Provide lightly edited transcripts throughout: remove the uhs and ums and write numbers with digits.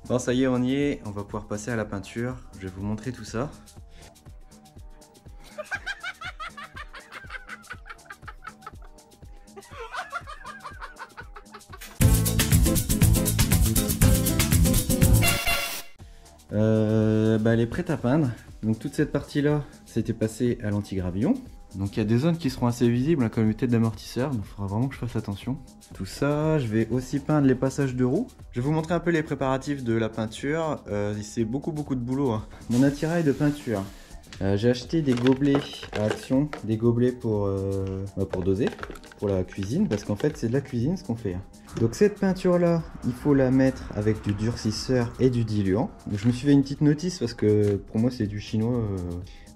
Bon, ça y est, on y est, on va pouvoir passer à la peinture. Je vais vous montrer tout ça. Elle est prête à peindre. Donc toute cette partie-là, c'était passé à l'anti-gravillon. Donc il y a des zones qui seront assez visibles, hein, comme les têtes d'amortisseur, donc il faudra vraiment que je fasse attention. Tout ça, je vais aussi peindre les passages de roues. Je vais vous montrer un peu les préparatifs de la peinture. C'est beaucoup de boulot, hein. Mon attirail de peinture. J'ai acheté des gobelets à Action, des gobelets pour doser, pour la cuisine, parce qu'en fait c'est de la cuisine ce qu'on fait. Donc cette peinture là, il faut la mettre avec du durcisseur et du diluant. Donc je me suis fait une petite notice parce que pour moi c'est du chinois.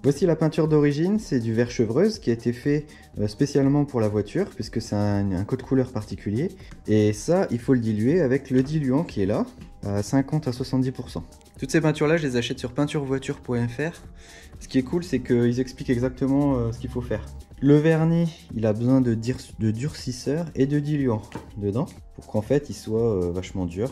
Voici la peinture d'origine, c'est du verre chevreuse qui a été fait spécialement pour la voiture, puisque c'est un code couleur particulier. Et ça, il faut le diluer avec le diluant qui est là, à 50 à 70%. Toutes ces peintures-là, je les achète sur peinturevoiture.fr. Ce qui est cool, c'est qu'ils expliquent exactement ce qu'il faut faire. Le vernis, il a besoin de durcisseur et de diluant dedans, pour qu'en fait, il soit vachement dur.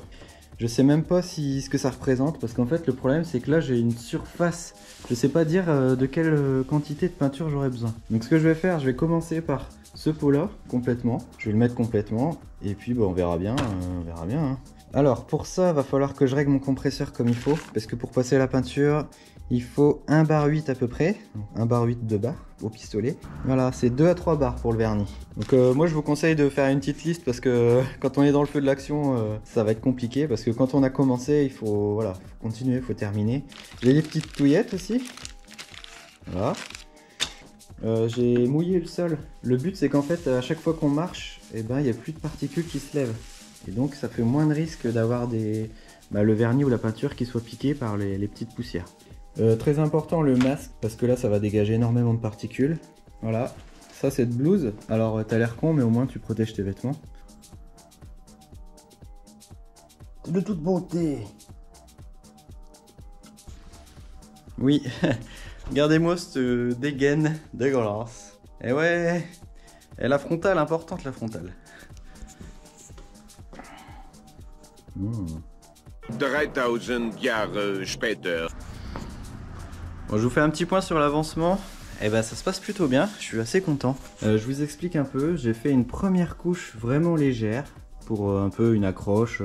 Je sais même pas ce que ça représente, parce qu'en fait, le problème, c'est que là, j'ai une surface. Je sais pas dire de quelle quantité de peinture j'aurais besoin. Donc ce que je vais faire, je vais commencer par ce pot-là, complètement. Je vais le mettre complètement, et puis on verra bien, hein. Alors pour ça, va falloir que je règle mon compresseur comme il faut, parce que pour passer la peinture, il faut 1 bar 8 à peu près, 1 bar 8 de barres au pistolet. Voilà, c'est 2 à 3 bars pour le vernis. Donc moi je vous conseille de faire une petite liste, parce que quand on est dans le feu de l'action, ça va être compliqué, parce que quand on a commencé, il faut continuer, il faut terminer. J'ai des petites touillettes aussi. Voilà. J'ai mouillé le sol. Le but c'est qu'en fait à chaque fois qu'on marche, il n'y a plus de particules qui se lèvent. Et donc ça fait moins de risque d'avoir le vernis ou la peinture qui soit piqué par les petites poussières. Très important le masque, parce que là ça va dégager énormément de particules. Voilà, ça c'est de blouse. Alors t'as l'air con, mais au moins tu protèges tes vêtements. C'est de toute beauté. Oui, regardez-moi cette dégaine dégueulasse. Et ouais, et la frontale, importante la frontale. 3000 Jahre später. Bon, je vous fais un petit point sur l'avancement. Et ça se passe plutôt bien, je suis assez content. Je vous explique un peu, j'ai fait une première couche vraiment légère pour un peu une accroche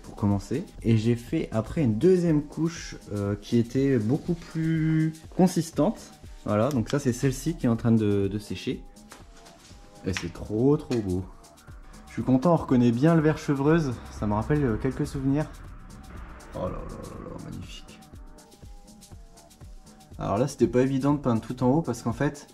pour commencer. Et j'ai fait après une deuxième couche qui était beaucoup plus consistante. Voilà, donc ça c'est celle-ci qui est en train de sécher. Et c'est trop beau. Je suis content, on reconnaît bien le verre chevreuse, ça me rappelle quelques souvenirs. Oh là, magnifique. Alors là, c'était pas évident de peindre tout en haut parce qu'en fait,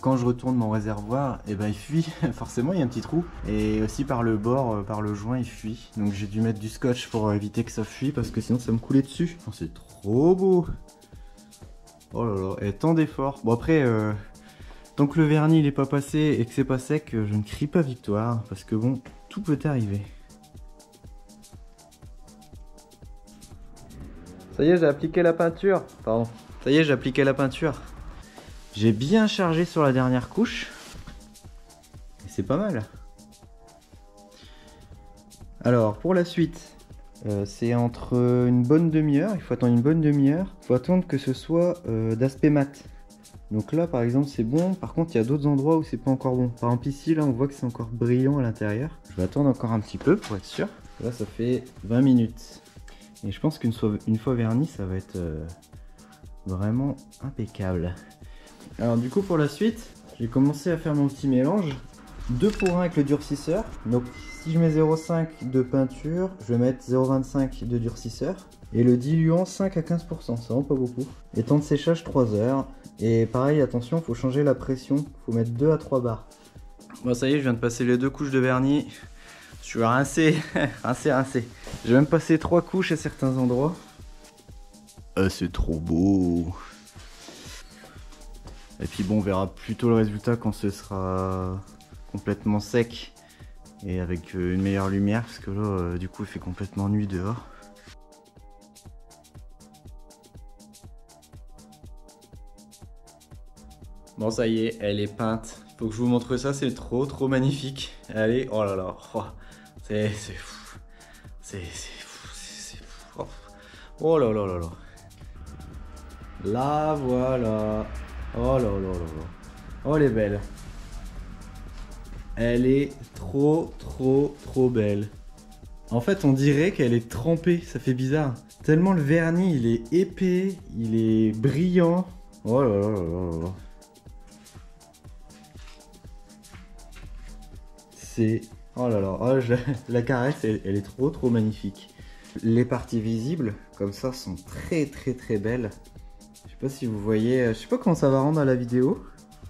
quand je retourne mon réservoir, il fuit, forcément il y a un petit trou. Et aussi par le bord, par le joint, il fuit. Donc j'ai dû mettre du scotch pour éviter que ça fuit parce que sinon ça me coulait dessus. Oh, c'est trop beau. Oh là là, et tant d'efforts. Bon après... tant que le vernis n'est pas passé et que c'est pas sec, je ne crie pas victoire, parce que bon, tout peut arriver. Ça y est, j'ai appliqué la peinture. Pardon. Ça y est, j'ai appliqué la peinture. J'ai bien chargé sur la dernière couche. Et c'est pas mal. Alors, pour la suite, c'est entre une bonne demi-heure. Il faut attendre une bonne demi-heure. Il faut attendre que ce soit d'aspect mat. Donc là par exemple c'est bon, par contre il y a d'autres endroits où c'est pas encore bon. Par exemple ici là on voit que c'est encore brillant à l'intérieur. Je vais attendre encore un petit peu pour être sûr. Là ça fait 20 minutes. Et je pense qu'une fois verni ça va être vraiment impeccable. Alors du coup pour la suite, j'ai commencé à faire mon petit mélange. 2 pour 1 avec le durcisseur. Donc si je mets 0,5 de peinture, je vais mettre 0,25 de durcisseur. Et le diluant 5 à 15%, c'est vraiment pas beaucoup. Et temps de séchage 3 heures. Et pareil, attention, faut changer la pression, faut mettre 2 à 3 bars. Bon ça y est, je viens de passer les 2 couches de vernis. Je suis rincé, rincé. J'ai même passé 3 couches à certains endroits. C'est trop beau. Et puis bon, on verra plutôt le résultat quand ce sera complètement sec. Et avec une meilleure lumière, parce que là, du coup, il fait complètement nuit dehors. Bon ça y est, elle est peinte. Faut que je vous montre ça, c'est trop magnifique. Allez, oh là là, oh, c'est fou. C'est fou. Oh là là là là. La voilà. Oh là là là là. Oh, elle est belle. Elle est trop belle. En fait, on dirait qu'elle est trempée, ça fait bizarre. Tellement le vernis, il est épais, il est brillant. Oh là là là là là. C'est... Oh là là, oh, la caresse, elle est trop magnifique. Les parties visibles, comme ça, sont très belles. Je sais pas si vous voyez, je sais pas comment ça va rendre à la vidéo.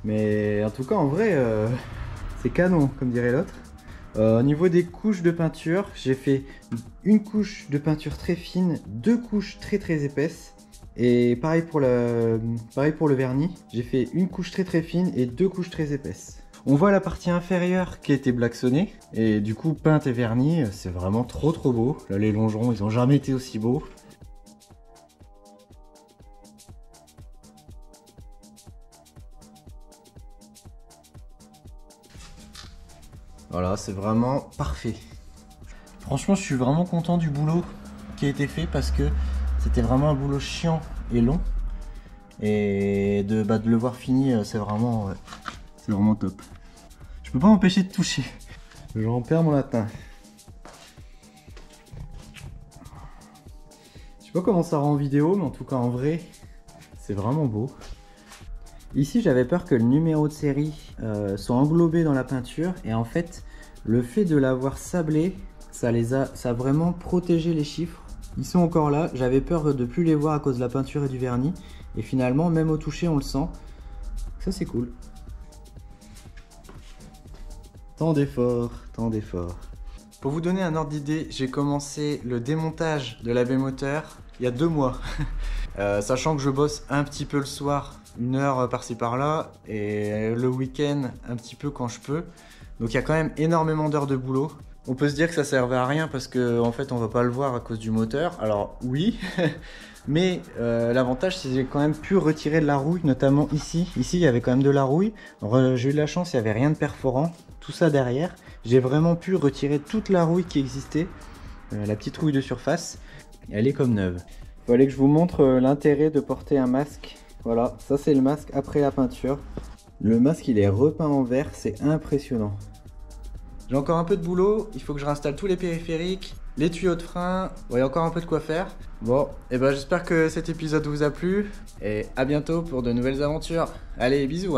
Mais en tout cas, en vrai, c'est canon, comme dirait l'autre. Au niveau des couches de peinture, j'ai fait une couche de peinture très fine, 2 couches très épaisses. Et pareil pour le vernis, j'ai fait une couche très fine et 2 couches très épaisses. On voit la partie inférieure qui a été blacksonnée. Et du coup, peinte et vernis, c'est vraiment trop beau. Là, les longerons, ils ont jamais été aussi beaux. Voilà, c'est vraiment parfait. Franchement, je suis vraiment content du boulot qui a été fait parce que c'était vraiment un boulot chiant et long. Et de le voir fini, c'est vraiment top. Je peux pas m'empêcher de toucher. J'en perds mon latin. Je sais pas comment ça rend en vidéo, mais en tout cas en vrai, c'est vraiment beau. Ici, j'avais peur que le numéro de série soit englobé dans la peinture. Et en fait, le fait de l'avoir sablé, ça a vraiment protégé les chiffres. Ils sont encore là. J'avais peur de plus les voir à cause de la peinture et du vernis. Et finalement, même au toucher, on le sent. Ça, c'est cool. Tant d'efforts. Pour vous donner un ordre d'idée, j'ai commencé le démontage de la B-moteur il y a 2 mois. Sachant que je bosse un petit peu le soir, 1 heure par-ci par-là, et le week-end un petit peu quand je peux. Donc il y a quand même énormément d'heures de boulot. On peut se dire que ça servait à rien parce que en fait on va pas le voir à cause du moteur. Alors oui, mais l'avantage c'est que j'ai quand même pu retirer de la rouille, notamment ici. Ici il y avait quand même de la rouille. J'ai eu de la chance, il n'y avait rien de perforant. Tout ça derrière, j'ai vraiment pu retirer toute la rouille qui existait. La petite rouille de surface, elle est comme neuve. Il fallait que je vous montre l'intérêt de porter un masque. Voilà, ça c'est le masque après la peinture. Le masque il est repeint en vert, c'est impressionnant. J'ai encore un peu de boulot, il faut que je réinstalle tous les périphériques, les tuyaux de frein, il y a encore un peu de quoi faire. Bon, et ben j'espère que cet épisode vous a plu, et à bientôt pour de nouvelles aventures. Allez, bisous.